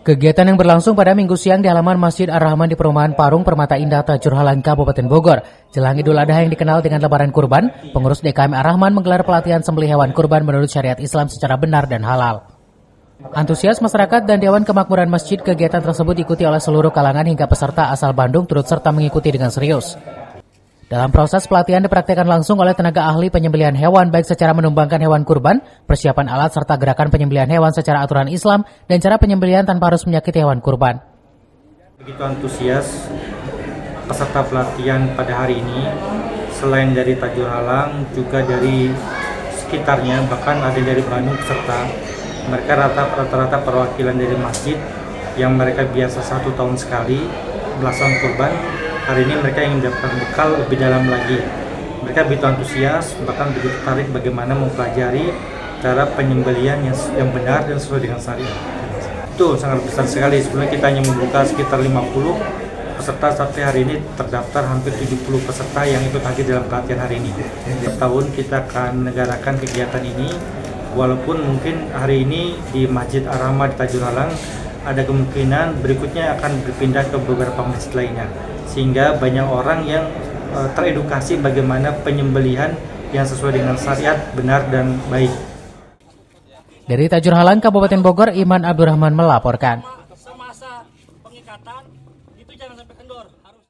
Kegiatan yang berlangsung pada Minggu siang di halaman Masjid Ar-Rahman di Perumahan Parung, Permata Indah, Tajur Halang, Kabupaten Bogor. Jelang Idul Adha yang dikenal dengan Lebaran Kurban, pengurus DKM Ar-Rahman menggelar pelatihan sembelih hewan kurban menurut syariat Islam secara benar dan halal. Antusias masyarakat dan Dewan Kemakmuran Masjid, kegiatan tersebut diikuti oleh seluruh kalangan hingga peserta asal Bandung turut serta mengikuti dengan serius. Dalam proses pelatihan dipraktikkan langsung oleh tenaga ahli penyembelihan hewan baik secara menumbangkan hewan kurban, persiapan alat serta gerakan penyembelihan hewan secara aturan Islam dan cara penyembelihan tanpa harus menyakiti hewan kurban. Begitu antusias peserta pelatihan pada hari ini, selain dari Tajur Halang juga dari sekitarnya, bahkan ada dari Bandung peserta. Mereka rata-rata perwakilan dari masjid yang mereka biasa 1 tahun sekali belasan kurban. Hari ini mereka ingin mendapatkan bekal lebih dalam lagi. Mereka begitu antusias, bahkan begitu tertarik bagaimana mempelajari cara penyembelihan yang benar dan sesuai dengan syariat. Itu sangat besar sekali. Sebenarnya kita hanya membuka sekitar 50 peserta, sampai hari ini terdaftar hampir 70 peserta yang ikut hadir dalam pelatihan hari ini. Setiap tahun kita akan menyelenggarakan kegiatan ini, walaupun mungkin hari ini di Masjid Ar-Rahman di Tajur Halang ada kemungkinan berikutnya akan berpindah ke beberapa masjid lainnya, sehingga banyak orang yang teredukasi bagaimana penyembelihan yang sesuai dengan syariat, benar dan baik. Dari Tajur Halang, Kabupaten Bogor, Iman Abdurrahman melaporkan.